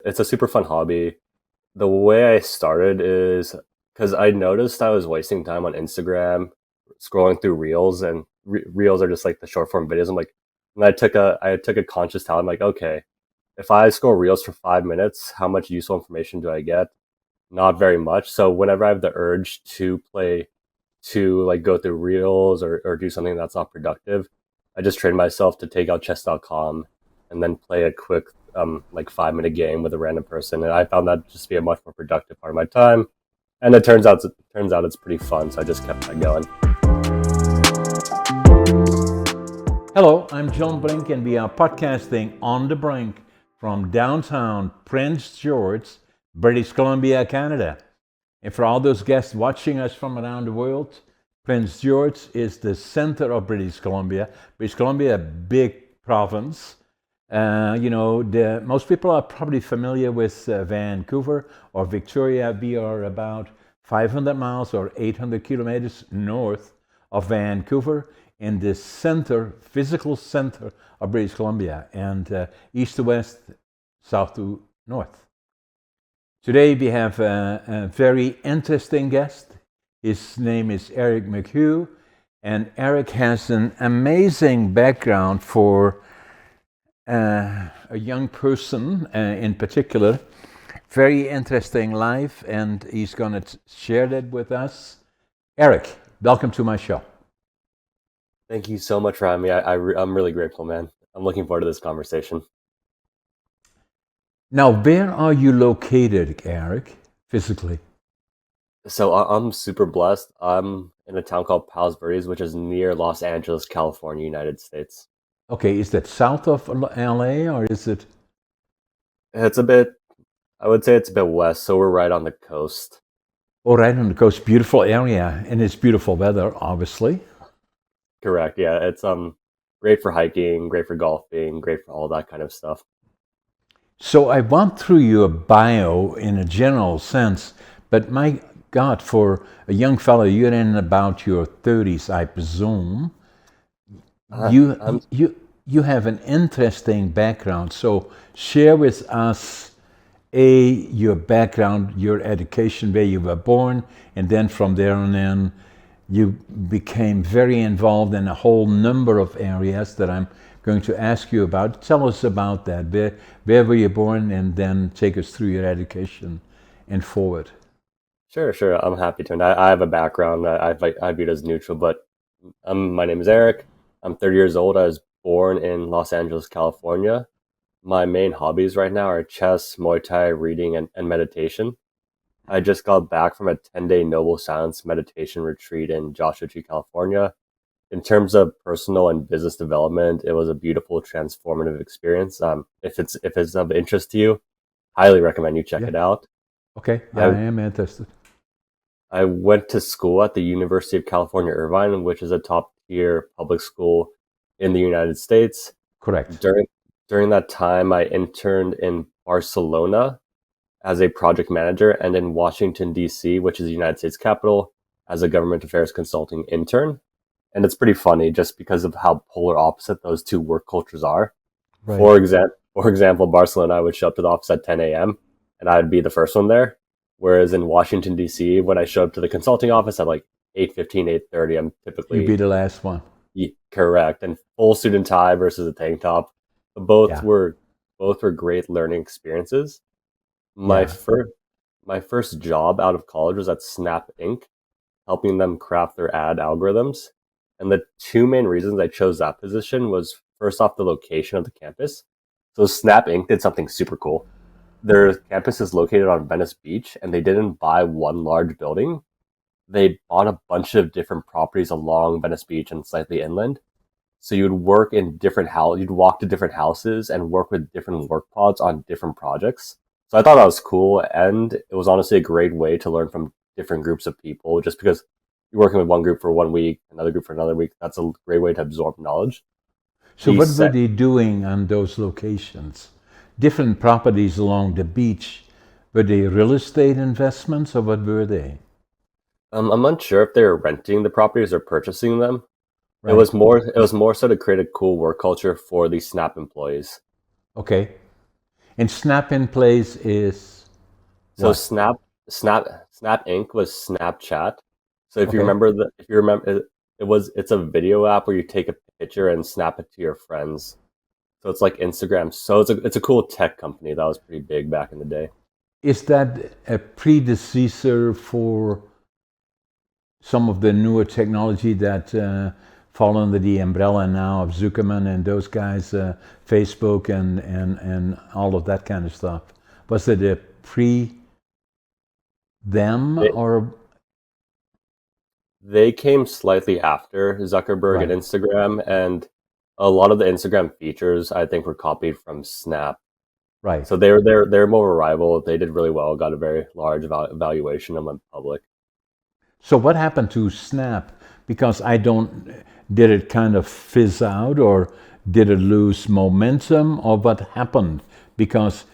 It's a super fun hobby. The way I started is because I noticed I was wasting time on Instagram, scrolling through reels, and reels are just like the short form videos. I'm like, and I took a conscious thought. I'm like, okay, if I scroll reels for 5 minutes, how much useful information do I get? Not very much. So whenever I have the urge to like go through reels or do something that's not productive, I just train myself to take out chess.com and then play a quick like 5 minute game with a random person. And I found that just to be a much more productive part of my time. And it turns out it's pretty fun. So I just kept that going. Hello, I'm John Brink, and we are podcasting on the Brink from downtown Prince George, British Columbia, Canada. And for all those guests watching us from around the world, Prince George is the center of British Columbia. British Columbia, a big province. Most people are probably familiar with Vancouver or Victoria. We are about 500 miles or 800 kilometers north of Vancouver in the center, physical center of British Columbia, and east to west, south to north. Today we have a very interesting guest. His name is Eric Mchugh, and Eric has an amazing background for a young person in particular. Very interesting life, and he's going to share that with us. Eric, welcome to my show. Thank you so much for having me. I'm really grateful, man. I'm looking forward to this conversation. Now, where are you located, Eric, physically? So I'm super blessed. I'm in a town called Palos Verdes, which is near Los Angeles, California, United States. Okay, is that south of LA or is it? It's a bit, I would say it's a bit west, so we're right on the coast. Oh, right on the coast. Beautiful area, and it's beautiful weather, obviously. Correct. Yeah, it's great for hiking, great for golfing, great for all that kind of stuff. So I went through your bio in a general sense, but my God, for a young fellow, you're in about your 30s, I presume. Uh, You I'm you have an interesting background. So share with us your background, your education, where you were born, and then from there on in, you became very involved in a whole number of areas that I'm going to ask you about. Tell us about that. Where were you born, and then take us through your education and forward. sure. I'm happy to. And I have a background that I view it as neutral, but my name is Eric. I'm 30 years old. I was born in Los Angeles, California. My main hobbies right now are chess, Muay Thai, reading, and meditation. I just got back from a 10-day Noble Silence meditation retreat in Joshua Tree, California. In terms of personal and business development, it was a beautiful, transformative experience. If it's of interest to you, highly recommend you check Yeah. it out. Okay. Yeah, I I am interested. I went to school at the University of California, Irvine, which is a top tier public school in the United States. Correct. During during that time, I interned in Barcelona as a project manager and in Washington, D.C., which is the United States capital, as a government affairs consulting intern. And it's pretty funny just because of how polar opposite those two work cultures are. Right. For example, Barcelona, I would show up to the office at 10 a.m. and I'd be the first one there. Whereas in Washington, D.C., when I show up to the consulting office at like 8:15, 8:30, I'm You be typically the last one. correct. And full suit and tie versus a tank top. Both Yeah. were both were great learning experiences. My Yeah. first my first job out of college was at Snap Inc., helping them craft their ad algorithms. And the two main reasons I chose that position was first off the location of the campus. So Snap Inc. did something super cool. Their campus is located on Venice Beach, and they didn't buy one large building. They bought a bunch of different properties along Venice Beach and slightly inland. So you'd work in different house, you'd walk to different houses and work with different work pods on different projects. So I thought that was cool, and it was honestly a great way to learn from different groups of people. Just because you're working with one group for 1 week, another group for another week, that's a great way to absorb knowledge. So The what were set, they doing on those locations? Different properties along the beach. Were they real estate investments or what were they? I'm unsure if they were renting the properties or purchasing them. It Right. was more so to create a cool work culture for the Snap employees. Okay. And Snap in Place is So what? Snap Inc. was Snapchat. So Okay. if you remember it's a video app where you take a picture and snap it to your friends. So it's like Instagram. So it's a cool tech company that was pretty big back in the day. Is that a predecessor for some of the newer technology that fall under the umbrella now of Zuckerman and those guys, Facebook and all of that kind of stuff? Was it a pre them They or they came slightly after Zuckerberg and right? Instagram, and a lot of the Instagram features I think were copied from Snap. Right. So they're more of a rival. They did really well, got a very large valuation and went public. So what happened to Snap? Because I don't, did it kind of fizz out or did it lose momentum or what happened? Because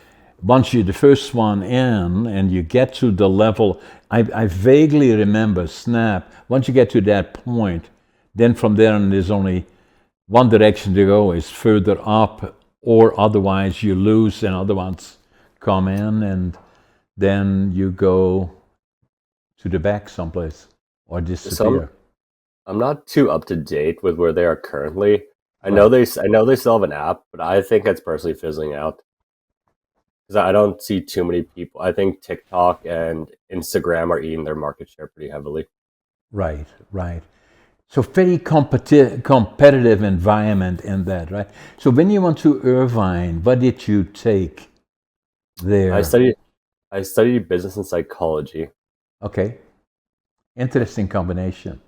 once you're the first one in and you get to the level, I vaguely remember Snap, once you get to that point, then from there on there's only one direction to go is further up or otherwise you lose and other ones come in and then you go to the back someplace or So disappear. I'm not too up to date with where they are currently. Right. I know they still have an app, but I think it's personally fizzling out because I don't see too many people. I think TikTok and Instagram are eating their market share pretty heavily. Right, right. So very competitive environment in that, right? So when you went to Irvine, what did you take I there? studied I studied business and psychology. Okay, interesting combination.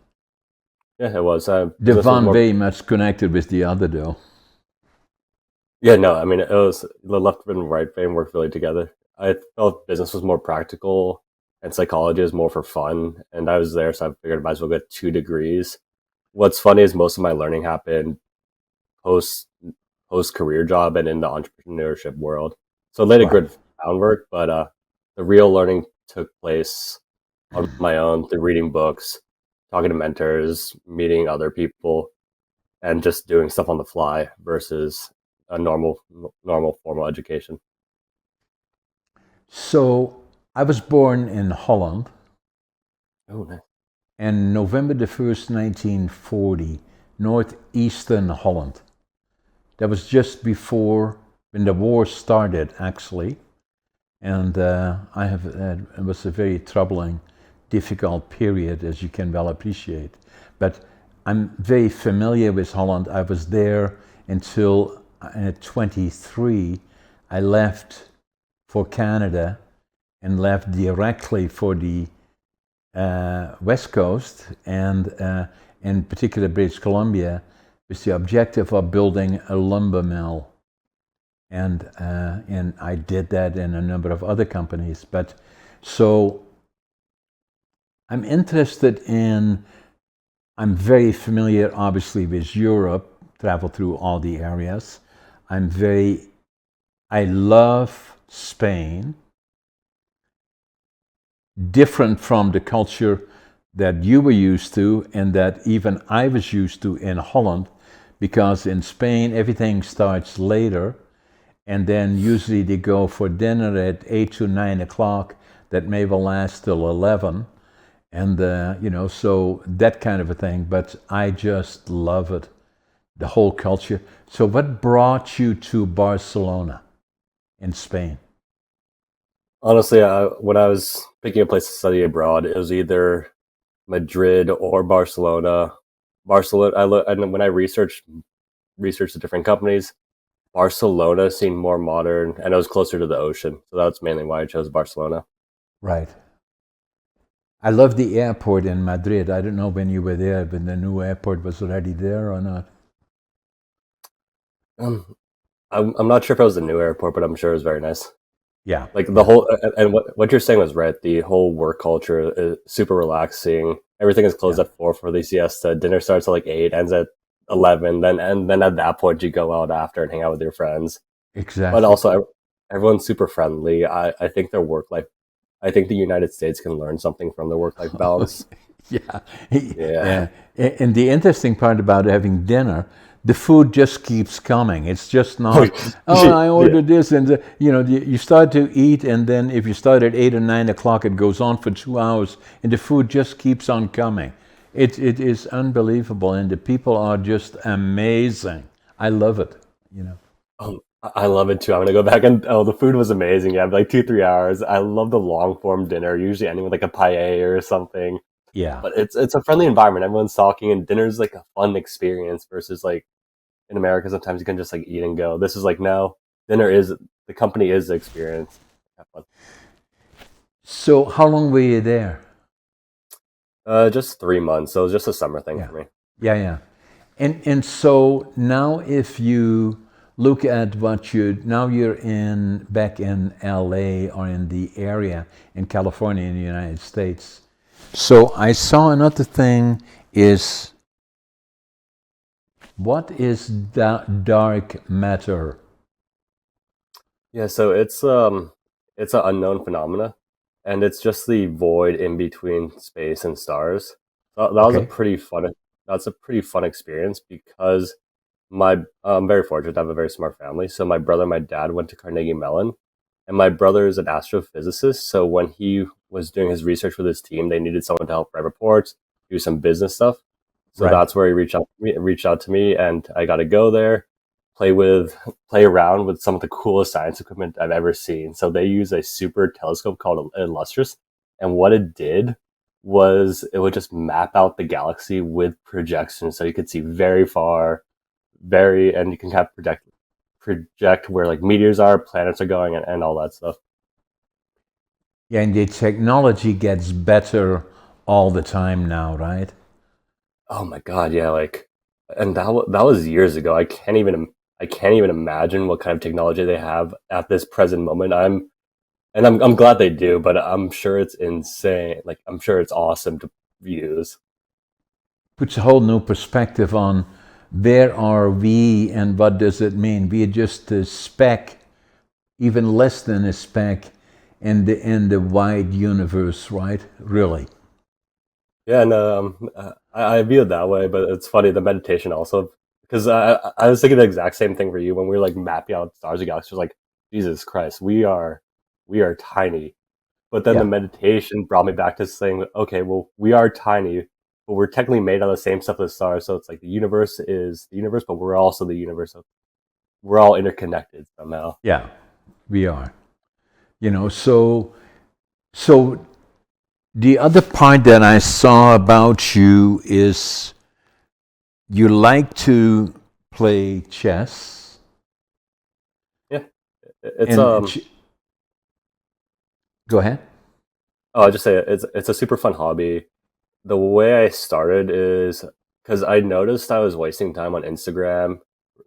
Yeah, it was. The Business was one more. very much connected with the other though. Yeah, no, I mean it was the left and right brain worked really together. I felt business was more practical and psychology is more for fun. And I was there, so I figured I might as well get 2 degrees. What's funny is most of my learning happened post post career job and in the entrepreneurship world. So I laid a Right. good groundwork, but the real learning took place on my own through reading books, talking to mentors, meeting other people, and just doing stuff on the fly versus a normal formal education. So I was born in Holland, Oh, nice. and November the 1st, 1940, northeastern Holland. That was just before when the war started, actually. And it was a very troubling, difficult period, as you can well appreciate. But I'm very familiar with Holland. I was there until at 23. I left for Canada and left directly for the West Coast and in particular British Columbia with the objective of building a lumber mill. And I did that in a number of other companies. But so I'm interested in. I'm very familiar, obviously, with Europe. Travel through all the areas. I'm very. I love Spain. Different from the culture that you were used to, and that even I was used to in Holland, because in Spain everything starts later and then usually they go for dinner at 8 to 9 o'clock. That may well last till 11, and so that kind of a thing. But I just love it, the whole culture. So, what brought you to Barcelona in Spain? Honestly, when I was picking a place to study abroad, it was either Madrid or Barcelona. Barcelona. And when I researched the different companies, Barcelona seemed more modern and it was closer to the ocean. So that's mainly why I chose Barcelona. Right. I love the airport in Madrid. I don't know when you were there, but the new airport was already there or not. Um, I'm not sure if it was the new airport, but I'm sure it was very nice. Yeah, Like the yeah, whole and what you're saying was right. The whole work culture is super relaxing. Everything is closed yeah, at 4 for the siesta. Dinner starts at like 8, ends at 11. Then at that point you go out after and hang out with your friends. But exactly. also everyone's super friendly. I think their work life. I think the United States can learn something from their work life balance. Yeah, Yeah. yeah. And the interesting part about having dinner, the food just keeps coming. It's just Oh, not, oh, I yeah. ordered this, and you start to eat, and then if you start at 8 or 9 o'clock, it goes on for 2 hours, and the food just keeps on coming. It is unbelievable, and the people are just amazing. I love it. You know. I love it too. I'm gonna go back and the food was amazing. Yeah, like 2 3 hours. I love the long form dinner, usually ending with like a paella or something. Yeah. But it's a friendly environment. Everyone's talking, and dinner's like a fun experience versus like in America. Sometimes you can just like eat and go. This is like no, dinner is the company is the experience. Have fun. So how long were you there? Just 3 months, so it was just a summer thing Yeah. for me. Yeah, yeah. And so now if you look at what you now you're in back in LA or in the area in California in the United States. So I saw another thing is what is dark matter? Yeah, so it's an unknown phenomena, and it's just the void in between space and stars. That was a Okay. pretty fun. That's a pretty fun experience because my I'm very fortunate to have a very smart family. So my brother and my dad went to Carnegie Mellon, and my brother is an astrophysicist. So when he was doing his research with his team, they needed someone to help write reports, do some business stuff. So Right. that's where he reached out to me, and I got to go there, play with, play around with some of the coolest science equipment I've ever seen. So they use a super telescope called Illustris, and what it did was it would just map out the galaxy with projection, so you could see very far, and you can kind of project where like meteors are, planets are going, and all that stuff. Yeah, and the technology gets better all the time now, right? Oh my god, yeah, like, and that was years ago. I can't even imagine what kind of technology they have at this present moment. I'm glad they do, but I'm sure it's insane. Like I'm sure it's awesome to use. Puts a whole new perspective on where are we and what does it mean. We are just a speck, even less than a speck in the wide universe, right? Really. Yeah, and I view it that way, but it's funny the meditation also because I was thinking the exact same thing for you when we were like mapping out stars and galaxies. Like Jesus Christ, we are tiny. But then the Yeah. meditation brought me back to saying, okay, well, we are tiny, but we're technically made out of the same stuff as stars. So it's like the universe is the universe, but we're also the universe. So we're all interconnected somehow. Yeah, we are. So the other part that I saw about you is you like to play chess Yeah, it's and go ahead. oh, I just say it's a super fun hobby. The way I started is because I noticed I was wasting time on Instagram,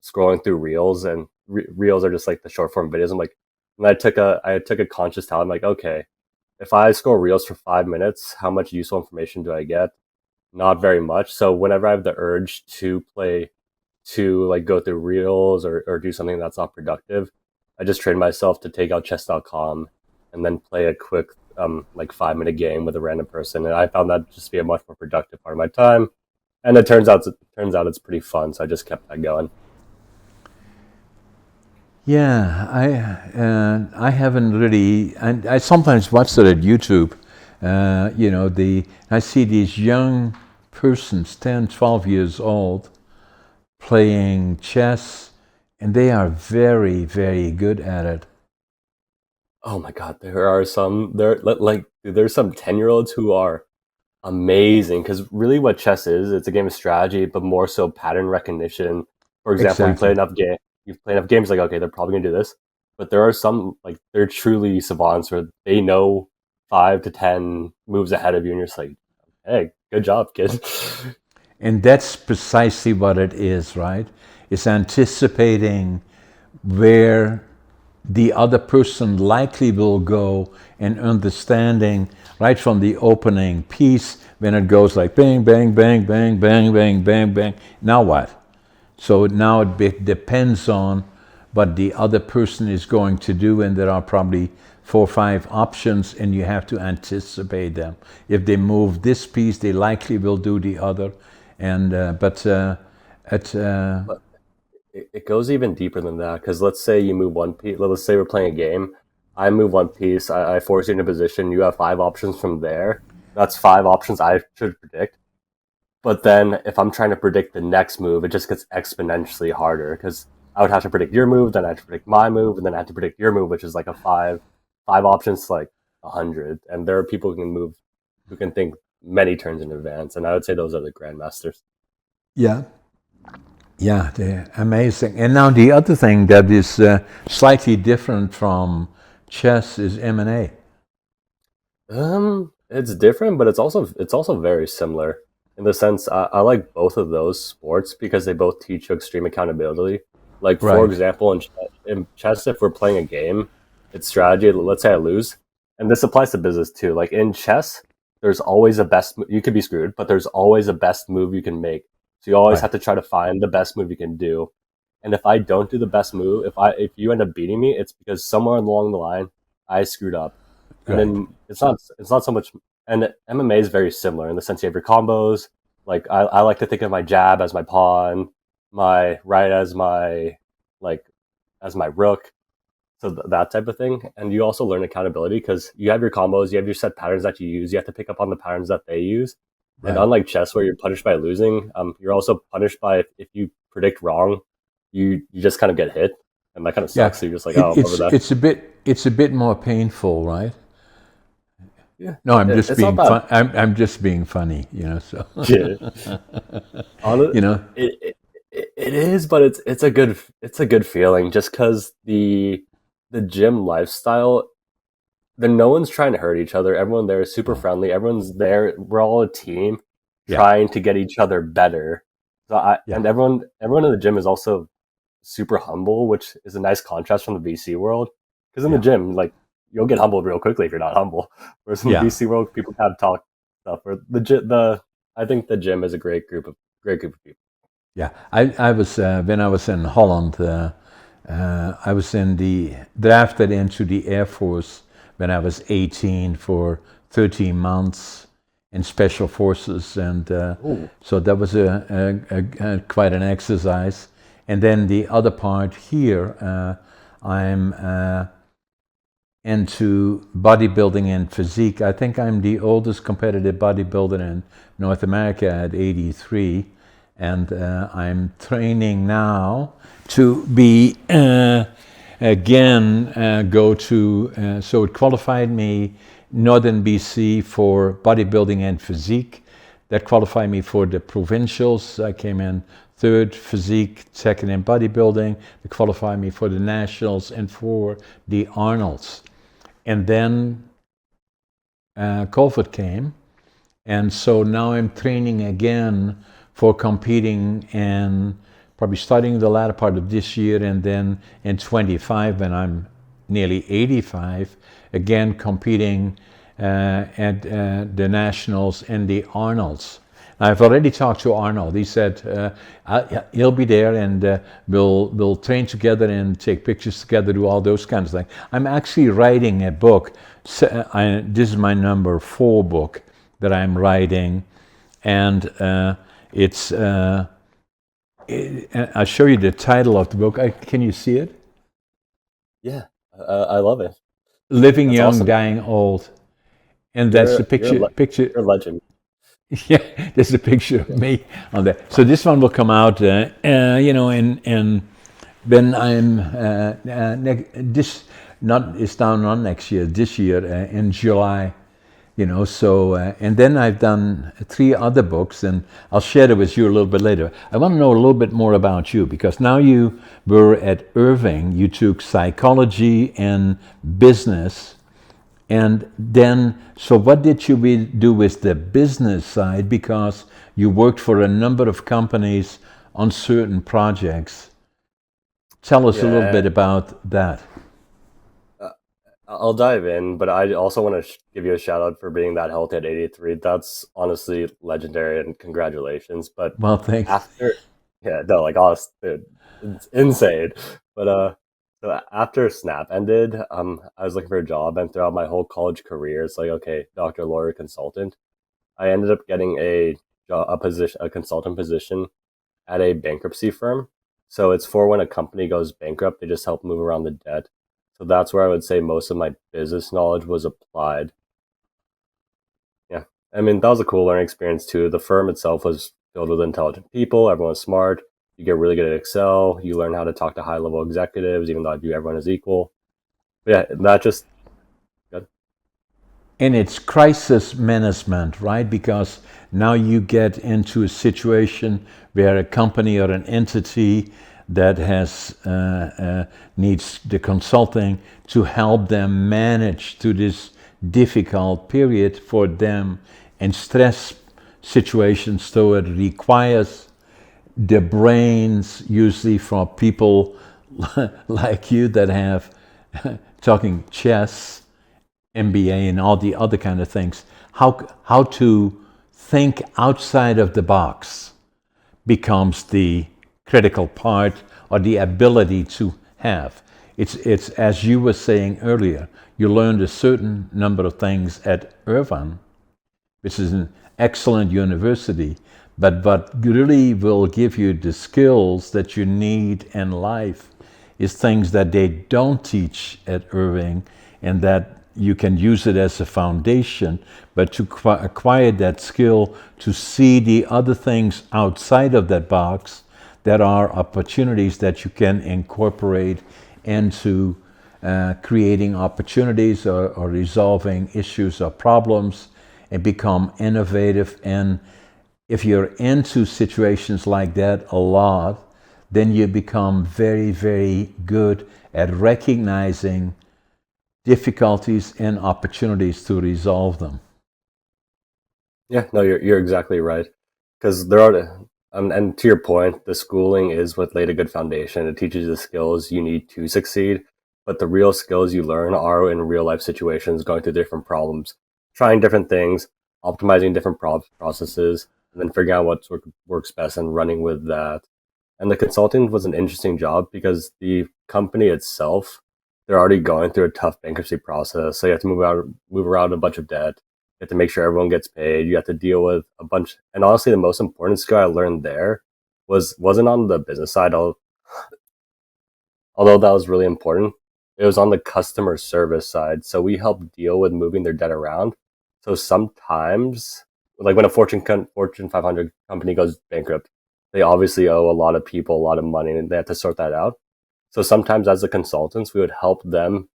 scrolling through reels, and reels are just like the short form videos. I'm like, and I took a conscious thought. I'm like, okay, if I scroll reels for 5 minutes, how much useful information do I get? Not very much. So whenever I have the urge to to like go through reels or do something that's not productive, I just train myself to take out chess.com and then play a quick like 5 minute game with a random person. And I found that just to be a much more productive part of my time. And it turns out it's pretty fun. So I just kept that going. Yeah, I haven't really. I sometimes watch it at YouTube. I see these young persons, 10, 12 years old, playing chess, and they are very, very good at it. Oh my god, there's some 10-year-olds who are amazing because really what chess is, it's a game of strategy, but more so pattern recognition. For example, Exactly. you play enough games, like okay, they're probably gonna do this. But there are some like they're truly savants where they know 5 to 10 moves ahead of you, and you're just like, hey, good job, kid. And that's precisely what it is, right? It's anticipating where the other person likely will go and understanding right from the opening piece when it goes like bang, bang, bang, bang, bang, bang, bang, bang. Now what? So now depends on what the other person is going to do, and there are probably 4 or 5 options, and you have to anticipate them. If they move this piece, they likely will do the other. And It's But it goes even deeper than that because let's say you move one piece. Let's say we're playing a game. I move one piece. I force you in a position. You have five options from there. That's five options I should predict. But then if I'm trying to predict the next move, it just gets exponentially harder because I would have to predict your move, then I have to predict my move, and then I have to predict your move, which is like a five options to like 100. And there are people who can think many turns in advance. And I would say those are the grandmasters. yeah, yeah, they're amazing. And now the other thing that is slightly different from chess is M&A. It's different, but it's also very similar in the sense I like both of those sports because they both teach you extreme accountability. Like for Right, example, in chess, if we're playing a game, it's strategy. Let's say I lose, and this applies to business too. Like in chess, there's always a best. You could be screwed, but there's always a best move you can make. So you always right, have to try to find the best move you can do. And if I don't do the best move, if you end up beating me, it's because somewhere along the line I screwed up. And right. then it's not so much. And MMA is very similar in the sense you have your combos. Like I like to think of my jab as my pawn, my right as my like as my rook, so that type of thing. And you also learn accountability because you have your combos, you have your set patterns that you use. You have to pick up on the patterns that they use. And Right. unlike chess, where you're punished by losing, you're also punished by if you predict wrong, you just kind of get hit, and that kind of Yeah, sucks. So you're just like, oh, I'm over that. it's a bit more painful, right? Yeah, No, I'm just it's not being bad. fun. I'm just being funny, So Yeah. On you know, it is, but it's a good feeling just because the gym lifestyle. Then no one's trying to hurt each other. Everyone there is super no, friendly. Everyone's there. We're all a team yeah, trying to get each other better. So yeah, and everyone in the gym is also super humble, which is a nice contrast from the VC world. Because in the yeah, gym, like you'll get humbled real quickly if you're not humble. Whereas in the yeah, VC world, people kind of talk stuff. Or the I think the gym is a great group of people. yeah. I was when I was in Holland. I was in the drafted into the Air Force when I was 18 for 13 months in Special Forces, and Ooh, so that was quite an exercise. And then the other part here, I'm into bodybuilding and physique. I think I'm the oldest competitive bodybuilder in North America at 83, and I'm training now to be again go to. So it qualified me Northern BC for bodybuilding and physique. That qualified me for the provincials. I came in third physique, second in bodybuilding. They qualified me for the nationals and for the Arnolds. And then COVID came, and so now I'm training again for competing, and probably starting the latter part of this year, and then in 25 when I'm nearly 85, again competing at the nationals and the Arnolds. I've already talked to Arnold. He said he'll be there, and we'll train together and take pictures together, do all those kinds of things. I'm actually writing a book. This is my number 4 book that I'm writing, and it's. I'll show you the title of the book. Can you see it? yeah, I love it. Living That's Young, awesome. Dying Old, and that's the You're you're a picture. le- Picture. you're a legend. Yeah, there's a picture of Yeah. me on that. So this one will come out, and when I'm this not it's down on next year, this year in July, So and then I've done 3 other books, and I'll share it with you a little bit later. I want to know a little bit more about you because now you were at Irving. You took psychology and business. And then, so what did you do with the business side? Because you worked for a number of companies on certain projects. Tell us a little Yeah, bit about that. uh, I'll dive in, but I also want to give you a shout out for being that healthy at 83. That's honestly legendary, and congratulations. But Well, thanks. after, yeah, no, like honest, dude, it's insane. But so after Snap ended, I was looking for a job, and throughout my whole college career, it's like okay, doctor, lawyer, consultant. I ended up getting a consultant position at a bankruptcy firm. So it's for when a company goes bankrupt, they just help move around the debt. So that's where I would say most of my business knowledge was applied. Yeah. I mean, that was a cool learning experience too. The firm itself was filled with intelligent people. Everyone was smart. You get really good at Excel. You learn how to talk to high level executives, even though I view everyone as equal. But yeah, that just good. And it's crisis management, right? Because now you get into a situation where a company or an entity that has needs the consulting to help them manage through this difficult period for them and stress situations. So it requires the brains, usually for people like you that have talking chess, MBA, and all the other kind of things. How to think outside of the box becomes the critical part, or the ability to have. It's as you were saying earlier, you learned a certain number of things at Irvine, which is an excellent university, but what really will give you the skills that you need in life is things that they don't teach at Irving, and that you can use it as a foundation, but to acquire that skill to see the other things outside of that box that are opportunities that you can incorporate into creating opportunities, or resolving issues or problems, and become innovative. And if you're into situations like that a lot, then you become very, very good at recognizing difficulties and opportunities to resolve them. Yeah, no, you're exactly right. Because there are, and to your point, the schooling is what laid a good foundation. It teaches you the skills you need to succeed, but the real skills you learn are in real life situations, going through different problems, trying different things, optimizing different processes, and then figuring out what works best and running with that. And the consulting was an interesting job because the company itself, they're already going through a tough bankruptcy process. So you have to move around a bunch of debt. You have to make sure everyone gets paid. You have to deal with a bunch. And honestly, the most important skill I learned there wasn't on the business side, although that was really important. It was on the customer service side. So we help deal with moving their debt around. So sometimes, like when a Fortune 500 company goes bankrupt, they obviously owe a lot of people a lot of money, and they have to sort that out. So sometimes as the consultants, we would help them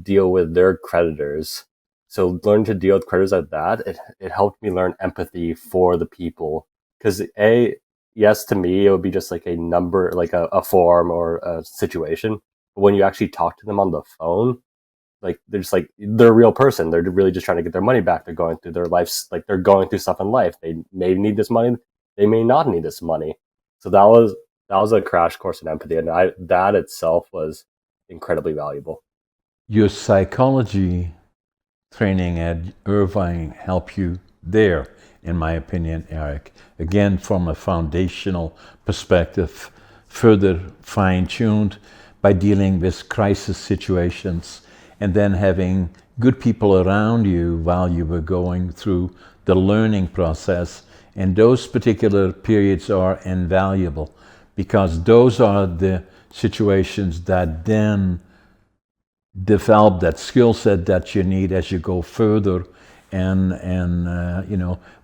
deal with their creditors. So learning to deal with creditors like that, it helped me learn empathy for the people. Because yes, to me, it would be just like a number, like a form or a situation. But when you actually talk to them on the phone, like they're a real person. They're really just trying to get their money back. They're going through their lives, like they're going through stuff in life. They may need this money, they may not need this money. So that was a crash course in empathy, and that itself was incredibly valuable. Your psychology training at Irvine helped you there, in my opinion, Eric. Again, from a foundational perspective, further fine-tuned by dealing with crisis situations, and then having good people around you while you were going through the learning process. And those particular periods are invaluable, because those are the situations that then develop that skill set that you need as you go further, and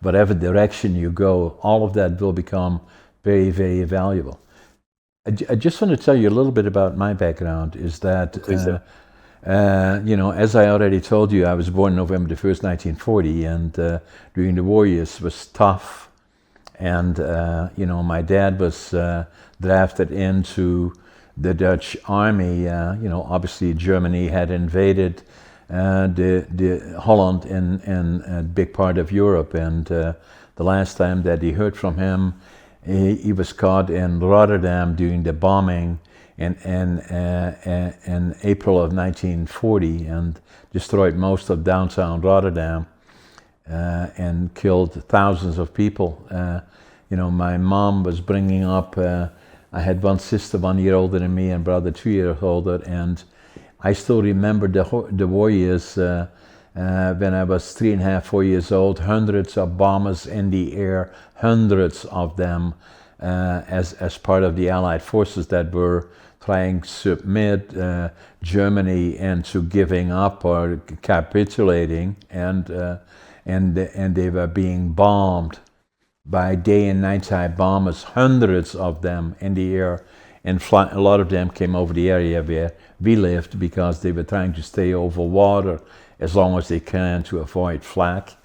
whatever direction you go, all of that will become very, very valuable. I just want to tell you a little bit about my background. Is that Please do. as I already told you, I was born November the 1st, 1940, and during the war years was tough. And my dad was drafted into the Dutch army. Obviously Germany had invaded the Holland and a big part of Europe. And the last time that he heard from him, he was caught in Rotterdam during the bombing in April of 1940, and destroyed most of downtown Rotterdam. And killed thousands of people. My mom was bringing up, I had one sister 1 year older than me and brother 2 years older, and I still remember the war years when I was 3.5, 4 years old, hundreds of bombers in the air, hundreds of them, as part of the Allied forces that were trying to submit Germany into giving up or capitulating, and they were being bombed by day and nighttime bombers, hundreds of them in the air, and a lot of them came over the area where we lived because they were trying to stay over water as long as they can to avoid flak.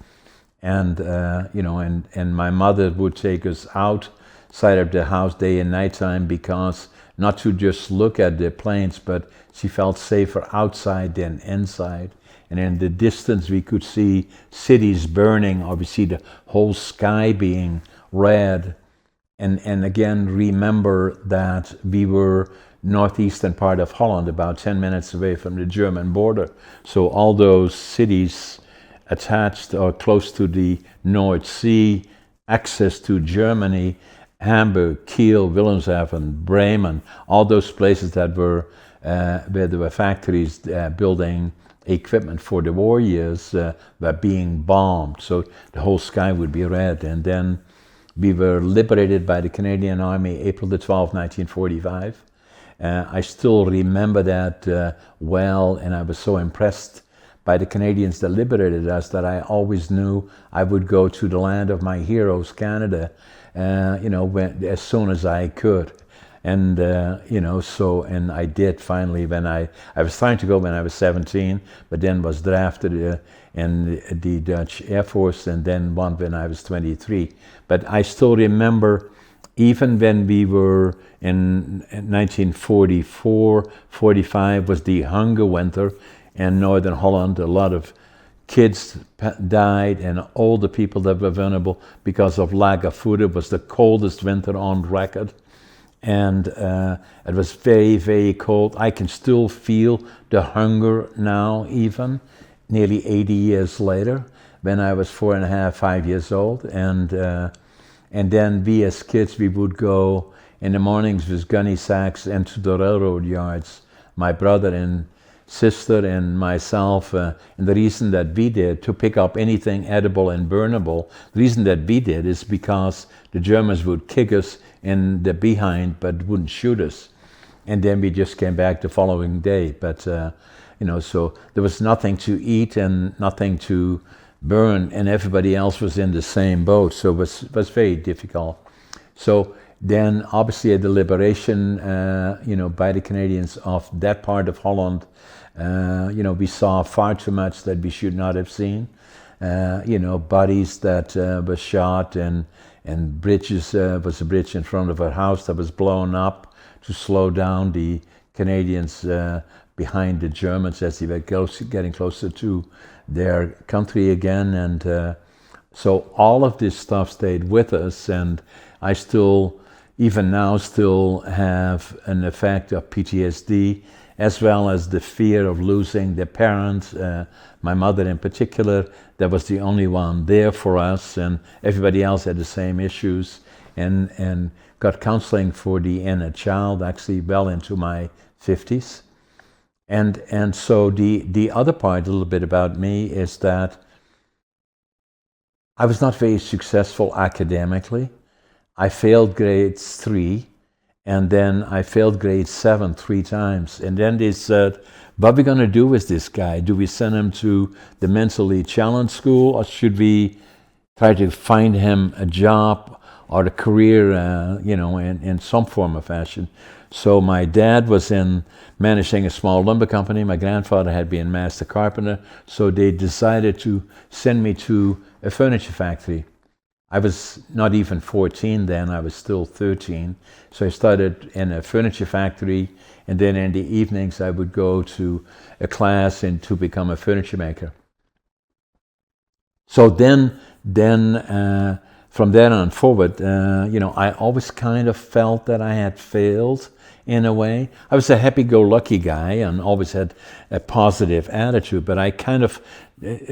And and my mother would take us outside of the house day and nighttime, because not to just look at the planes, but she felt safer outside than inside. And in the distance we could see cities burning, or we see the whole sky being red. And again, remember that we were northeastern part of Holland, about 10 minutes away from the German border. So all those cities attached or close to the North Sea, access to Germany, Hamburg, Kiel, Wilhelmshaven, Bremen, all those places that were where there were factories building equipment for the war years were being bombed. So the whole sky would be red. And then we were liberated by the Canadian Army April the 12th, 1945. I still remember that well, and I was so impressed by the Canadians that liberated us that I always knew I would go to the land of my heroes, Canada, as soon as I could. And, and I did finally when I was trying to go when I was 17, but then was drafted in the Dutch Air Force, and then one when I was 23. But I still remember, even when we were in 1944, 45 was the hunger winter in Northern Holland. A lot of kids died and older people that were vulnerable because of lack of food. It was the coldest winter on record. And it was very, very cold. I can still feel the hunger now, even nearly 80 years later, when I was 4.5, 5 years old. And then we as kids, we would go in the mornings with gunny sacks into the railroad yards, my brother and sister and myself. And the reason that we did, to pick up anything edible and burnable, the reason that we did is because the Germans would kick us in the behind but wouldn't shoot us. And then we just came back the following day. But, so there was nothing to eat and nothing to burn, and everybody else was in the same boat. So it was very difficult. So then obviously at the liberation, by the Canadians of that part of Holland, we saw far too much that we should not have seen. Bodies that were shot, and bridges, was a bridge in front of our house that was blown up to slow down the Canadians behind the Germans as they were getting closer to their country again. And so all of this stuff stayed with us, and I still, even now, still have an effect of PTSD, as well as the fear of losing the parents, my mother in particular, that was the only one there for us, and everybody else had the same issues, and got counseling for the inner child actually well into my 50s. And so the other part, a little bit about me, is that I was not very successful academically. I failed grade 3, and then I failed grade 7 3 times. And then they said, what are we going to do with this guy? Do we send him to the mentally challenged school, or should we try to find him a job or a career, in some form or fashion? So my dad was in managing a small lumber company. My grandfather had been a master carpenter. So they decided to send me to a furniture factory. I was not even 14 then, I was still 13. So I started in a furniture factory, and then in the evenings I would go to a class and to become a furniture maker. So then from then on forward, I always kind of felt that I had failed in a way. I was a happy-go-lucky guy and always had a positive attitude, but I kind of,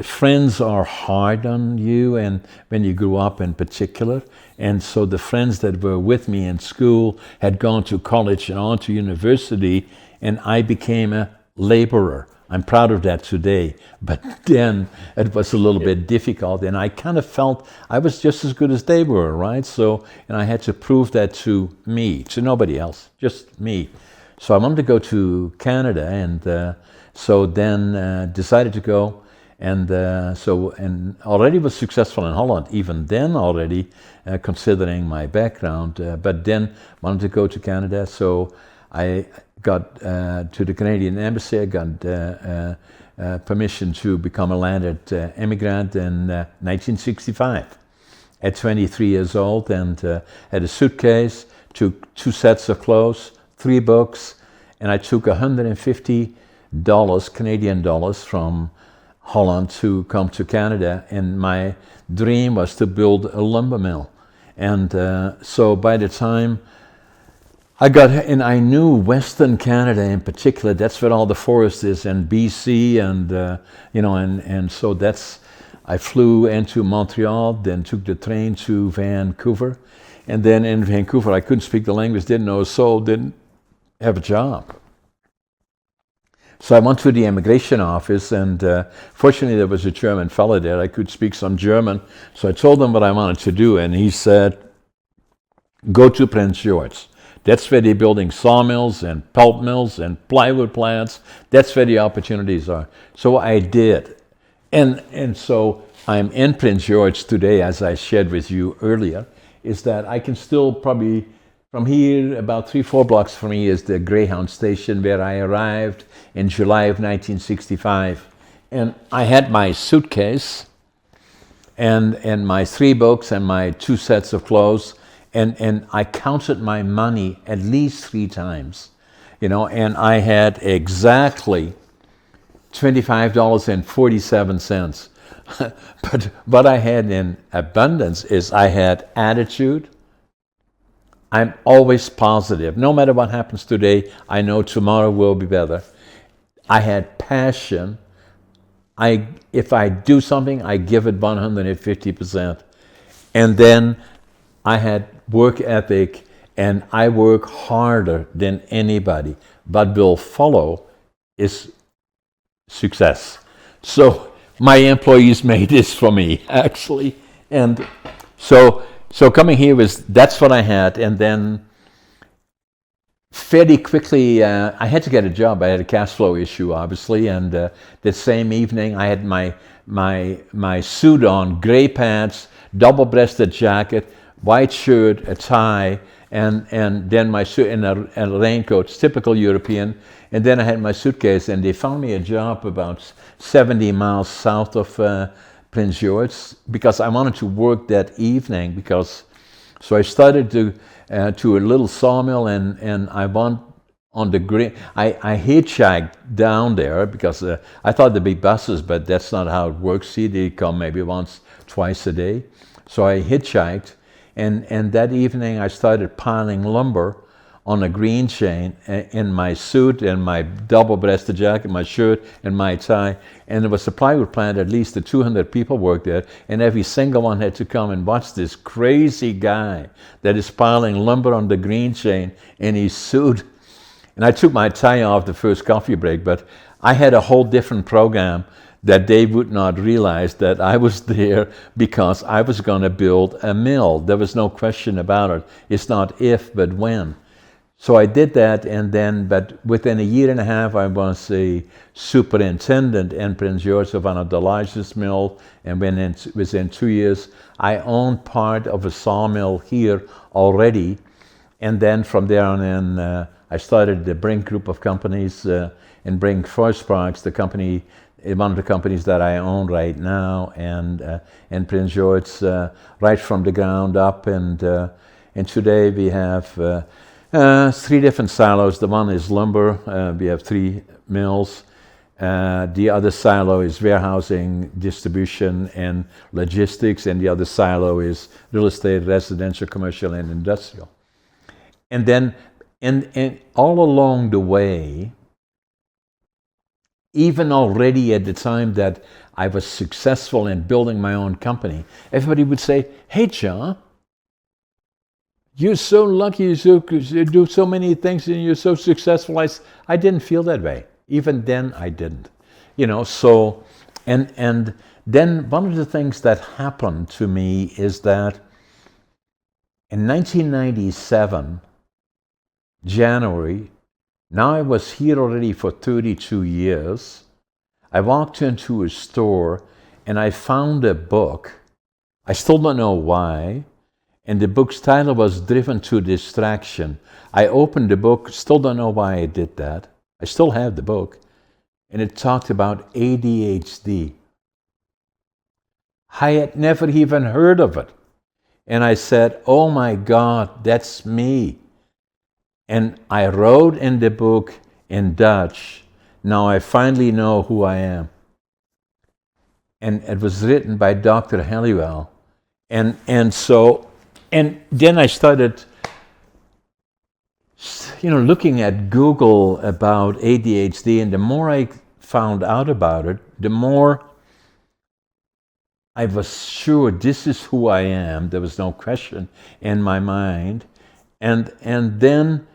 friends are hard on you, and when you grew up in particular. And so the friends that were with me in school had gone to college and on to university, and I became a laborer. I'm proud of that today. But then it was a little bit difficult, and I kind of felt I was just as good as they were, right? So, and I had to prove that to me, to nobody else, just me. So I wanted to go to Canada, and so then decided to go, and and already was successful in Holland, even then already, considering my background. But then wanted to go to Canada, so I got to the Canadian Embassy. I got permission to become a landed immigrant in 1965 at 23 years old, and had a suitcase, took 2 sets of clothes, 3 books, and I took $150 Canadian dollars from Holland to come to Canada, and my dream was to build a lumber mill. And so by the time I got, and I knew Western Canada in particular, that's where all the forest is, and BC, and and so I flew into Montreal, then took the train to Vancouver, and then in Vancouver I couldn't speak the language, didn't know a soul, didn't have a job. So I went to the immigration office, and fortunately there was a German fellow there. I could speak some German, so I told him what I wanted to do, and he said, go to Prince George. That's where they're building sawmills and pulp mills and plywood plants. That's where the opportunities are. So I did. And so I'm in Prince George today, as I shared with you earlier, is that I can still probably, from here, about 3-4 blocks from me is the Greyhound station where I arrived in July of 1965. And I had my suitcase and my 3 books and my 2 sets of clothes, and I counted my money at least 3 times, and I had exactly $25.47. But what I had in abundance is I had attitude. I'm always positive. No matter what happens today, I know tomorrow will be better. I had passion. If I do something, I give it 150%. And then I had work ethic, and I work harder than anybody. What will follow is success. So my employees made this for me, actually. And so coming here that's what I had. And then fairly quickly, I had to get a job. I had a cash flow issue, obviously. And the same evening, I had my suit on, gray pants, double-breasted jacket, white shirt, a tie, and then my suit and a raincoat, typical European. And then I had my suitcase, and they found me a job about 70 miles south of Prince George, because I wanted to work that evening. So I started to a little sawmill, and I went on the green. I hitchhiked down there because I thought there'd be buses, but that's not how it works. See, they come maybe once, twice a day. So I hitchhiked. And that evening I started piling lumber on a green chain in my suit and my double-breasted jacket, my shirt and my tie. And there was a plywood plant, at least 200 people worked there, and every single one had to come and watch this crazy guy that is piling lumber on the green chain in his suit. And I took my tie off the first coffee break, but I had a whole different program that they would not realize that I was there because I was going to build a mill. There was no question about it. It's not if, but when. So I did that, but within a year and a half, I was a superintendent in Prince George of one of the largest mills, and within 2 years, I owned part of a sawmill here already. And then from there on in, I started the Brink group of companies, in Brink Forest Products, the company, one of the companies that I own right now, and in Prince George, right from the ground up. And today we have 3 different silos. The one is lumber. We have 3 mills. The other silo is warehousing, distribution, and logistics, and the other silo is real estate, residential, commercial, and industrial. And then, and all along the way, even already at the time that I was successful in building my own company, everybody would say, "Hey, John, you're so lucky, you do so many things, and you're so successful." I didn't feel that way. Even then, I didn't. So, and then one of the things that happened to me is that in 1997, January, now I was here already for 32 years. I walked into a store and I found a book. I still don't know why. And the book's title was Driven to Distraction. I opened the book, still don't know why I did that. I still have the book. And it talked about ADHD. I had never even heard of it. And I said, oh my God, that's me. And I wrote in the book in Dutch, now I finally know who I am. And it was written by Dr. Halliwell. And then I started, looking at Google about ADHD, and the more I found out about it, the more I was sure this is who I am. There was no question in my mind. And then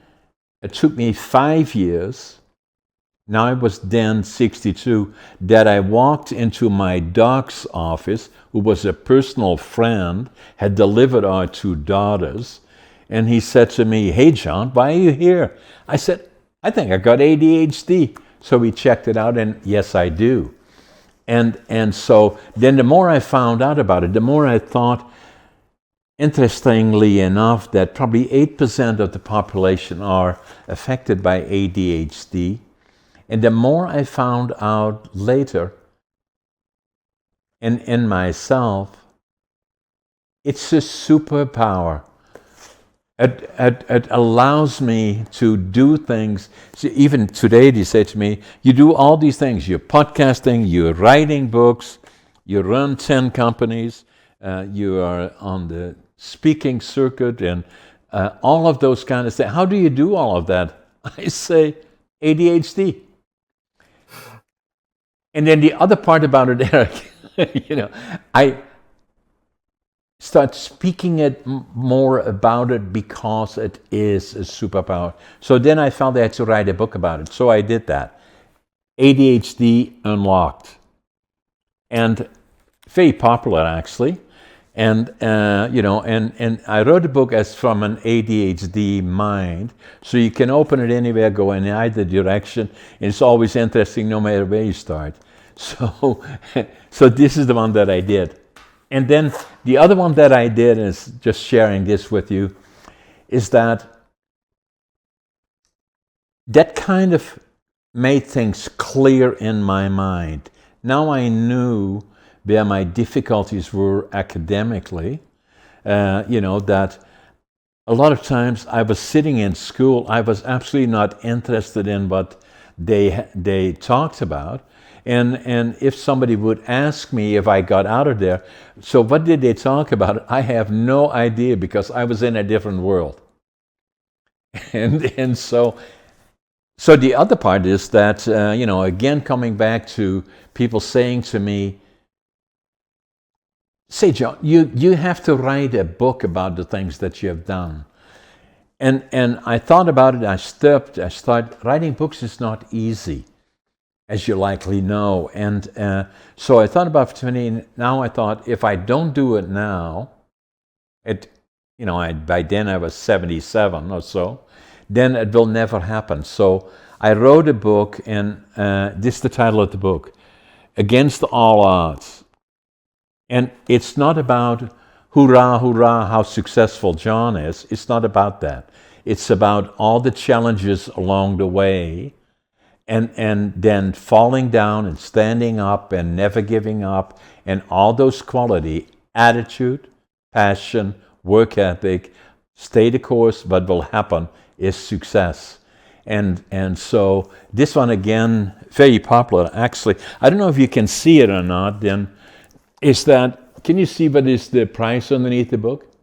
it took me 5 years, now I was then 62, that I walked into my doc's office, who was a personal friend, had delivered our 2 daughters, and he said to me, hey John, why are you here? I said, I think I got ADHD. So we checked it out, and yes, I do. And so then the more I found out about it, the more I thought, interestingly enough, that probably 8% of the population are affected by ADHD. And the more I found out later in myself, it's a superpower. It allows me to do things. See, even today, they say to me, you do all these things. You're podcasting, you're writing books, you run 10 companies, you are on the speaking circuit, and all of those kind of things. How do you do all of that? I say, ADHD. And then the other part about it, Eric, I start speaking it more about it because it is a superpower. So then I felt I had to write a book about it. So I did that. ADHD Unlocked. And very popular, actually. And and I wrote the book as from an ADHD mind, so you can open it anywhere, go in either direction, and it's always interesting no matter where you start. So, so this is the one that I did. And then the other one that I did, is just sharing this with you, is that kind of made things clear in my mind. Now I knew where my difficulties were academically, that a lot of times I was sitting in school, I was absolutely not interested in what they talked about. And if somebody would ask me if I got out of there, so what did they talk about? I have no idea, because I was in a different world. And so the other part is that, again, coming back to people saying to me, say, John, you have to write a book about the things that you have done. And I thought about it, I started writing books is not easy, as you likely know. And so I thought about it, now I thought, if I don't do it now, by then I was 77 or so, then it will never happen. So I wrote a book, and this is the title of the book, Against All Odds. And it's not about hurrah, hurrah, how successful John is. It's not about that. It's about all the challenges along the way, and then falling down and standing up and never giving up, and all those quality, attitude, passion, work ethic, stay the course, what will happen is success. And so this one, again, very popular, actually. I don't know if you can see it or not, then, is that, can you see what is the price underneath the book?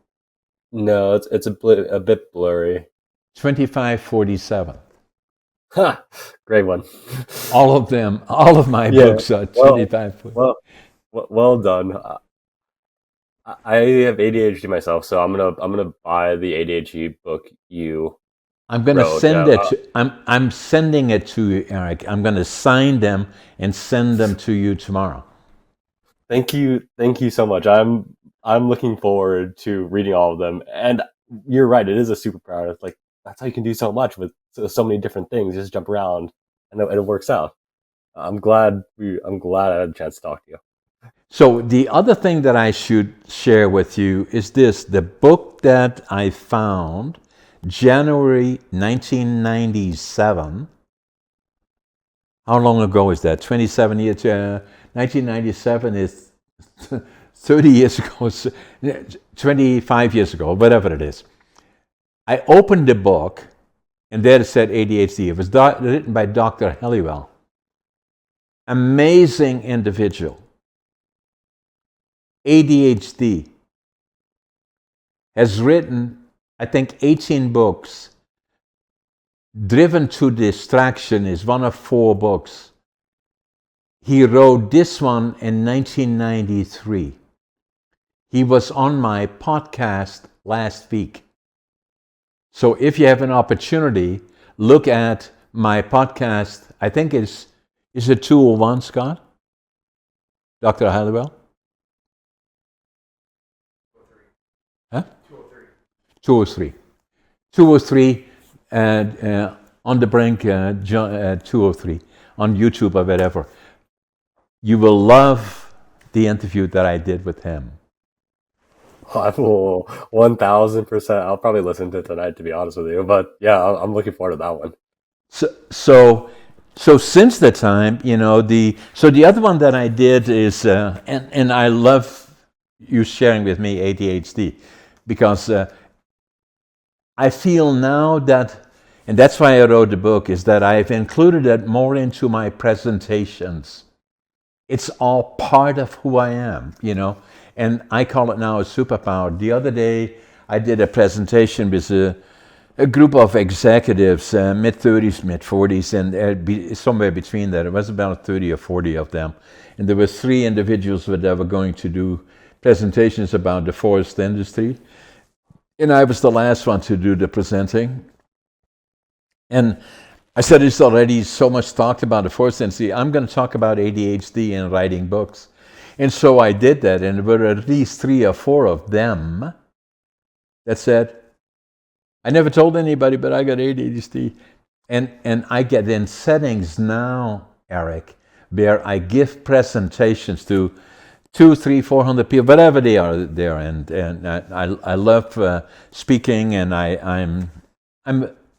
No, it's a bit blurry. $25.47. Ha! Great one. All of my books are $25.47. Well done. I have ADHD myself, so I'm gonna buy the ADHD book you I'm going to wrote. send Yeah. it. I'm sending it to you, Eric. I'm going to sign them and send them to you tomorrow. Thank you so much. I'm looking forward to reading all of them. And you're right, it is a superpower. It's like that's how you can do so much with so many different things. You just jump around, and it works out. I'm glad I had a chance to talk to you. So the other thing that I should share with you is this: the book that I found, January 1997. How long ago is that? 27 years. 1997 is 30 years ago, 25 years ago, whatever it is. I opened the book, and there it said ADHD. It was written by Dr. Helliwell. Amazing individual. ADHD. Has written, I think, 18 books. Driven to Distraction is one of 4 books. He wrote this one in 1993. He was on my podcast last week. So if you have an opportunity, look at my podcast. I think is it 201, Scott? Dr. Halliwell? Huh? 203. 203 on the Brink, 203 on YouTube or whatever. You will love the interview that I did with him. I will 1000%. I'll probably listen to it tonight, to be honest with you. But yeah, I'm looking forward to that one. So since the time, the other one that I did is, and I love you sharing with me ADHD, because I feel now that, and that's why I wrote the book, is that I've included it more into my presentations. It's all part of who I am, and I call it now a superpower. The other day, I did a presentation with a group of executives, mid-30s, mid-40s, and somewhere between that. It was about 30 or 40 of them. And there were 3 individuals that were going to do presentations about the forest industry. And I was the last one to do the presenting. And I said, it's already so much talked about the forest industry. I'm going to talk about ADHD and writing books. And so I did that, and there were at least 3 or 4 of them that said, I never told anybody, but I got ADHD. And I get in settings now, Eric, where I give presentations to 200, 300, 400 people, whatever they are there. And I love speaking, and I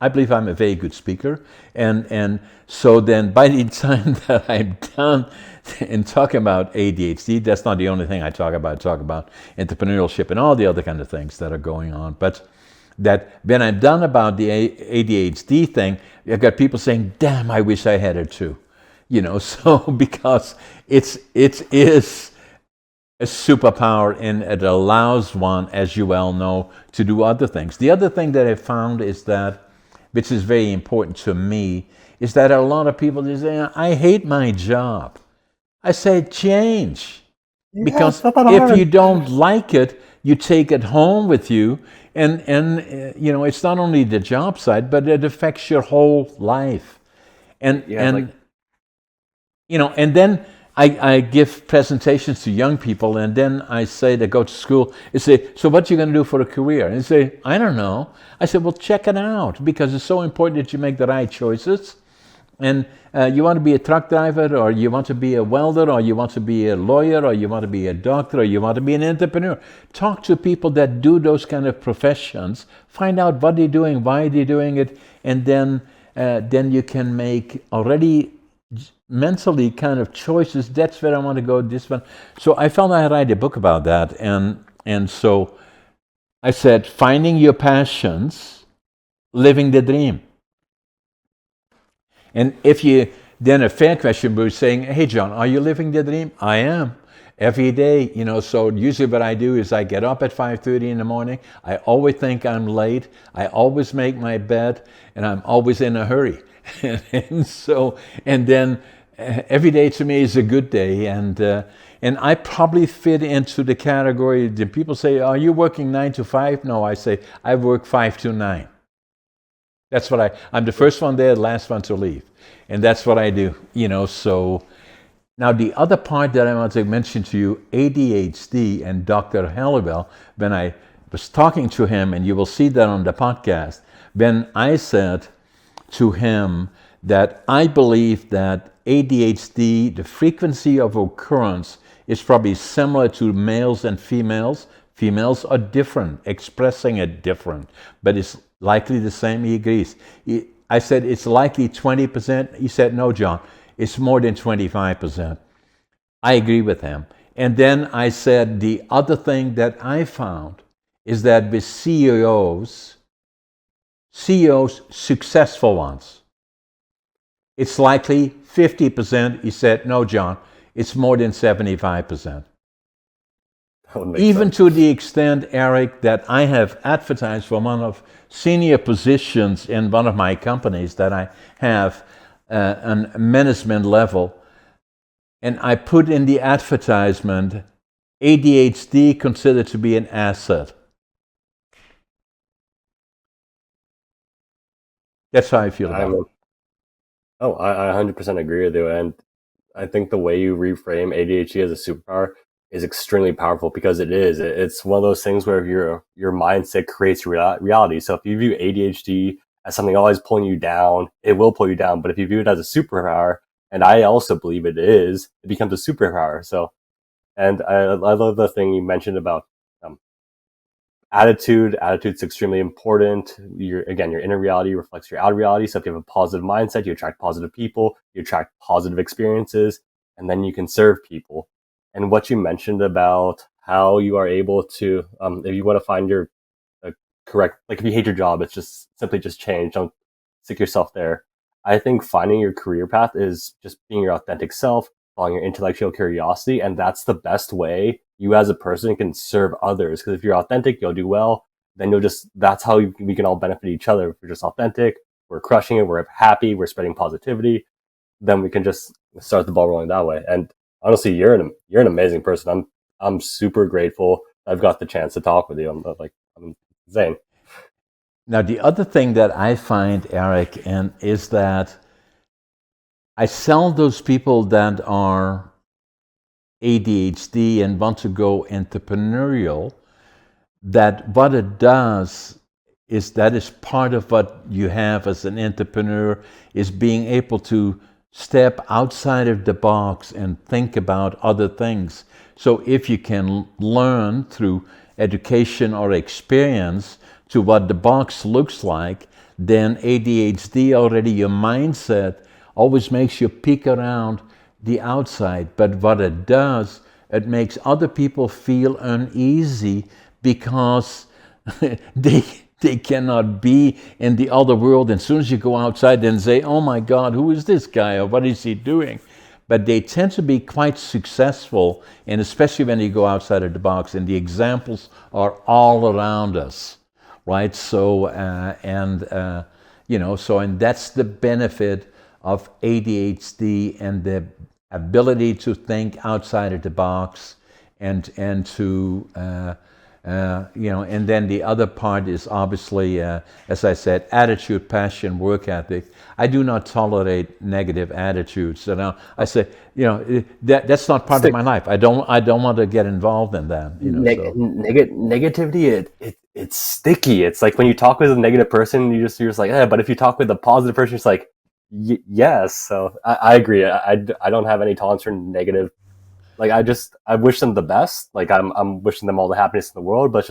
believe I'm a very good speaker. And so then by the time that I'm done in talking about ADHD, that's not the only thing I talk about. I talk about entrepreneurship and all the other kind of things that are going on. But that when I'm done about the ADHD thing, I've got people saying, damn, I wish I had it too. So because it is a superpower, and it allows one, as you well know, to do other things. The other thing that I found is that, which is very important to me, is that a lot of people just say, I hate my job. I say, change. Yeah, because it's not that if hard. you don't like it, you take it home with you, and it's not only the job side, but it affects your whole life. And and then I give presentations to young people, and then I say, they go to school, I say, so what you going to do for a career? And they say, I don't know. I said, well, check it out, because it's so important that you make the right choices. And you want to be a truck driver, or you want to be a welder, or you want to be a lawyer, or you want to be a doctor, or you want to be an entrepreneur. Talk to people that do those kind of professions. Find out what they're doing, why they're doing it, and then you can make already mentally kind of choices. That's where I want to go, this one. So I felt I'd write a book about that. And so I said, finding your passions, living the dream. And if you, then a fair question was saying, hey, John, are you living the dream? I am. Every day, so usually what I do is I get up at 5:30 in the morning. I always think I'm late. I always make my bed, and I'm always in a hurry. and then every day to me is a good day. And I probably fit into the category, the people say, are you working 9 to 5? No, I say, I work 5 to 9. That's what I'm the first one there, the last one to leave. And that's what I do, so now the other part that I want to mention to you, ADHD and Dr. Halliwell, when I was talking to him, and you will see that on the podcast, when I said to him that I believe that ADHD, the frequency of occurrence is probably similar to males and females. Females are different, expressing it different, but it's likely the same. He agrees. I said, it's likely 20%. He said, no, John, it's more than 25%. I agree with him. And then I said, the other thing that I found is that with CEOs, successful ones, it's likely 50%. He said, no, John, it's more than 75%. That would make Even sense. to the extent, Eric, that I have advertised for one of senior positions in one of my companies that I have on management level, and I put in the advertisement, ADHD considered to be an asset. That's how I feel about it. I'm I 100% agree with you, and I think the way you reframe ADHD as a superpower is extremely powerful because it is. It's one of those things where your mindset creates reality. So if you view ADHD as something always pulling you down, it will pull you down. But if you view it as a superpower, and I also believe it is, it becomes a superpower. So, and I love the thing you mentioned about um, attitude's extremely important. Your inner reality reflects your outer reality. So if you have a positive mindset, you attract positive people, you attract positive experiences, and then you can serve people. And what you mentioned about how you are able to, if you want to find your correct, like if you hate your job, it's just simply just change. Don't stick yourself there. I think finding your career path is just being your authentic self, following your intellectual curiosity, and that's the best way you as a person can serve others. Because if you're authentic, you'll do well. Then you'll just that's how we can all benefit each other. If we're just authentic, we're crushing it, we're happy, we're spreading positivity. Then we can just start the ball rolling that way. And honestly, you're an amazing person. I'm super grateful I've got the chance to talk with you. I'm Zane. Now, the other thing that I find, Eric, and is that I sell those people that are ADHD and want to go entrepreneurial, that what it does is that is part of what you have as an entrepreneur, is being able to step outside of the box and think about other things. So if you can learn through education or experience to what the box looks like, then ADHD already, your mindset always makes you peek around the outside. But what it does, it makes other people feel uneasy because they they cannot be in the other world. And as soon as you go outside, then say, "Oh my God, who is this guy, or what is he doing?" But they tend to be quite successful, and especially when you go outside of the box. And the examples are all around us, right? So and that's the benefit of ADHD and the ability to think outside of the box, and to and then the other part is obviously, as I said, attitude, passion, work ethic. I do not tolerate negative attitudes. So now I say, that's not part of Stick my life. I don't want to get involved in that. So negativity. It's sticky. It's like when you talk with a negative person, you're just like, but if you talk with a positive person, it's like, yes. So I agree. I don't have any tolerance for negative. Like I wish them the best. Like I'm wishing them all the happiness in the world, but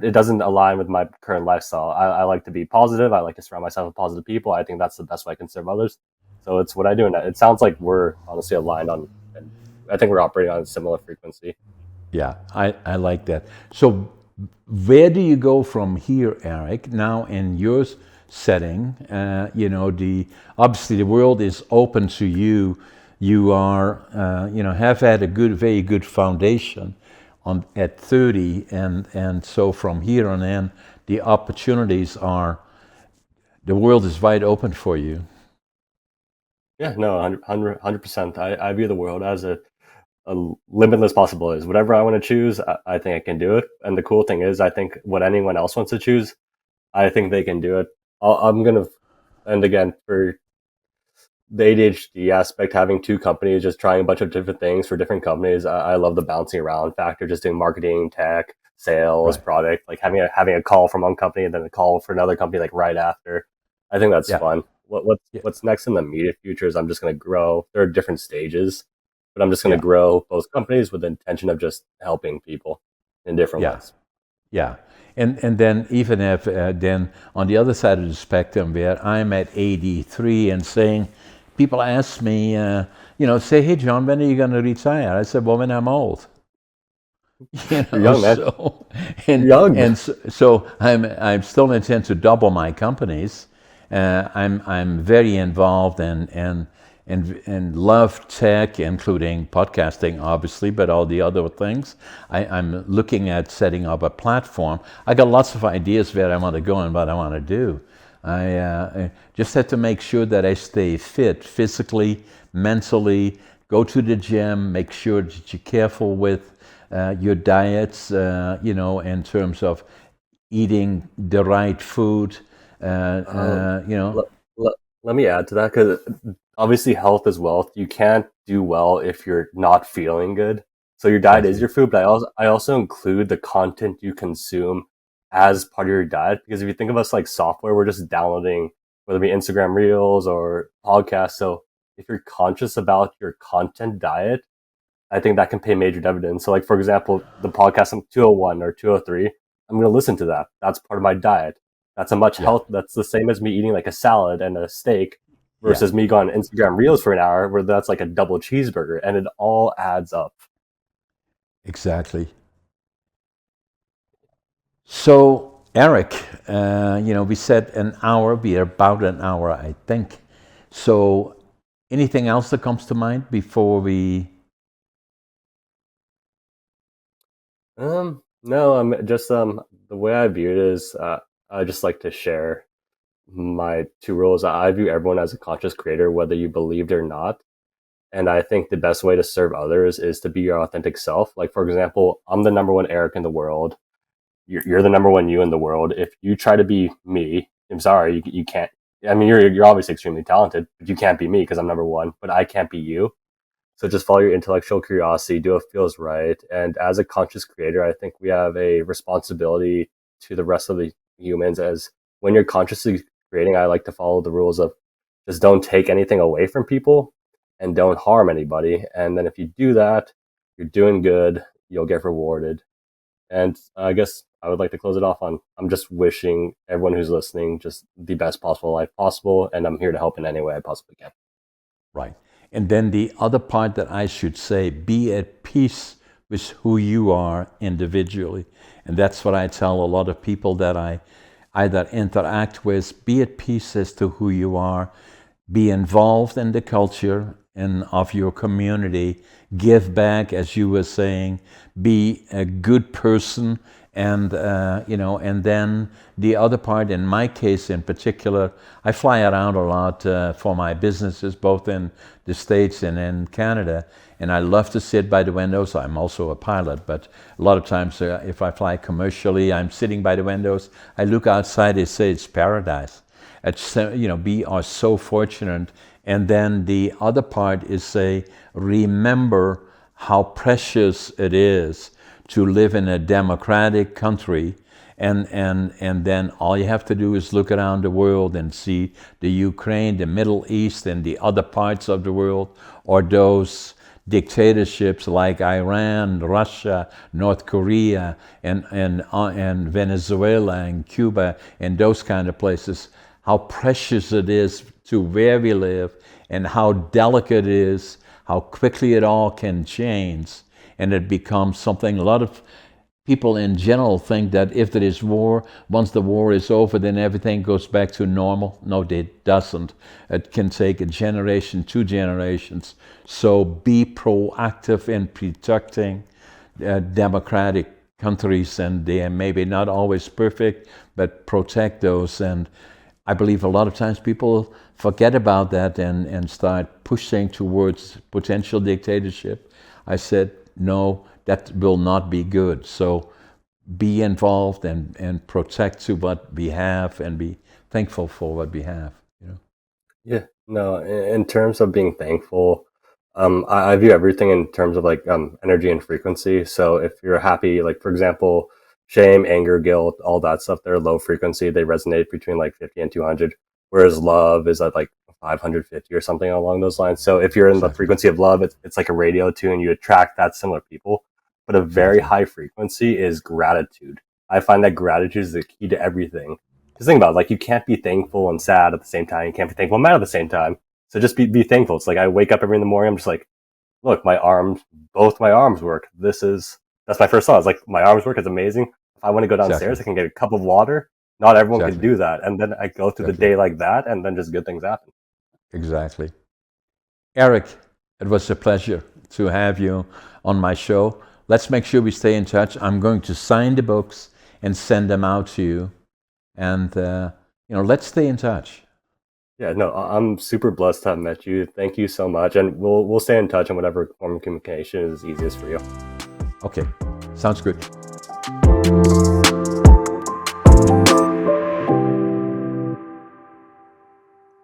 it doesn't align with my current lifestyle. I like to be positive. I like to surround myself with positive people. I think that's the best way I can serve others. So it's what I do, and it sounds like we're honestly aligned on, and I think we're operating on a similar frequency. yeah, I like that. So where do you go from here, Eric? Now in your setting, the obviously the world is open to you. You are, have had a very good foundation at 30, and so from here on in, the opportunities are, the world is wide open for you. Yeah, no, 100%. I view the world as a limitless possibilities. Whatever I want to choose, I think I can do it. And the cool thing is, I think what anyone else wants to choose, I think they can do it. I'm gonna, and again, for the ADHD aspect, having two companies, just trying a bunch of different things for different companies. I love the bouncing around factor, just doing marketing, tech, sales, Right. product, like having a call from one company and then a call for another company like right after. I think that's Yeah. fun. Yeah. What's next in the immediate future is I'm just gonna grow. There are different stages, but I'm just gonna Yeah. grow both companies with the intention of just helping people in different Yeah. ways. Yeah. And then even if then on the other side of the spectrum where I'm at 83 and saying, people ask me, say, hey John, when are you going to retire? I said, well, when I'm old. You're young, man. So You're and young. so I'm still intend to double my companies. I'm very involved and love tech, including podcasting, obviously, but all the other things. I'm looking at setting up a platform. I got lots of ideas where I want to go and what I want to do. I just have to make sure that I stay fit physically, mentally, go to the gym, make sure that you're careful with your diets, in terms of eating the right food, Um, let, let, let me add to that because obviously health is wealth. You can't do well if you're not feeling good. So your diet is Exactly. your food, but I also include the content you consume as part of your diet because if you think of us like software, we're just downloading whether it be Instagram Reels or podcasts. So if you're conscious about your content diet, I think that can pay major dividends. So, like for example, the podcast 201 or 203, I'm going to listen to that. That's part of my diet. That's a much Yeah, health. That's the same as me eating like a salad and a steak, yeah, versus me going on Instagram Reels for an hour, where that's like a double cheeseburger, and it all adds up. exactly. So, Eric, we said an hour. We are about an hour, I think. So, anything else that comes to mind before we? No, I'm just the way I view it is I just like to share my two rules. I view everyone as a conscious creator, whether you believed or not. And I think the best way to serve others is to be your authentic self. Like, for example, I'm the number one Eric in the world. You're the number one you in the world. If you try to be me, I'm sorry, you can't. I mean, you're obviously extremely talented, but you can't be me because I'm number one, but I can't be you. So just follow your intellectual curiosity, do what feels right. And as a conscious creator, I think we have a responsibility to the rest of the humans as when you're consciously creating, I like to follow the rules of just don't take anything away from people and don't harm anybody. And then if you do that, you're doing good, you'll get rewarded. And I guess I would like to close it off on I'm just wishing everyone who's listening just the best possible life possible. And I'm here to help in any way I possibly can. Right. And then the other part that I should say, be at peace with who you are individually. And that's what I tell a lot of people that I either interact with. Be at peace as to who you are. Be involved in the culture and of your community. Give back, as you were saying. Be a good person, and then the other part, in my case in particular, I fly around a lot for my businesses, both in the States and in Canada, and I love to sit by the windows. I'm also a pilot, but a lot of times if I fly commercially, I'm sitting by the windows. I look outside, they say it's paradise. We are so fortunate. And then the other part is say, remember how precious it is to live in a democratic country. And then all you have to do is look around the world and see the Ukraine, the Middle East, and the other parts of the world, or those dictatorships like Iran, Russia, North Korea, and Venezuela and Cuba and those kind of places, how precious it is to where we live and how delicate it is, how quickly it all can change. And it becomes something a lot of people in general think that if there is war, once the war is over, then everything goes back to normal. No, it doesn't. It can take a generation, 2 generations. So be proactive in protecting democratic countries, and they are maybe not always perfect, but protect those. And I believe a lot of times people forget about that and start pushing towards potential dictatorship. I said, no, that will not be good. So be involved and protect to what we have and be thankful for what we have. Yeah, no, in terms of being thankful, I view everything in terms of like energy and frequency. So if you're happy, like for example, shame, anger, guilt, all that stuff, they're low frequency. They resonate between like 50 and 200, whereas love is at like 550 or something along those lines. So if you're in the Exactly. frequency of love, it's like a radio tune. You attract that similar people. But a very Exactly. high frequency is gratitude. I find that gratitude is the key to everything. Just think about it, like you can't be thankful and sad at the same time. You can't be thankful and mad at the same time. So just be thankful. It's like I wake up every in the morning. I'm just like, look, my arms, both my arms work. That's my first thought. It's like my arms work. It's amazing. If I want to go Exactly. downstairs, I can get a cup of water. Not everyone can Exactly. do that. And then I go through the Exactly. day like that, and then just good things happen. Exactly. Eric, it was a pleasure to have you on my show. Let's make sure we stay in touch. I'm going to sign the books and send them out to you. And, let's stay in touch. Yeah, no, I'm super blessed to have met you. Thank you so much, and we'll stay in touch on whatever form of communication is easiest for you. Okay, sounds good.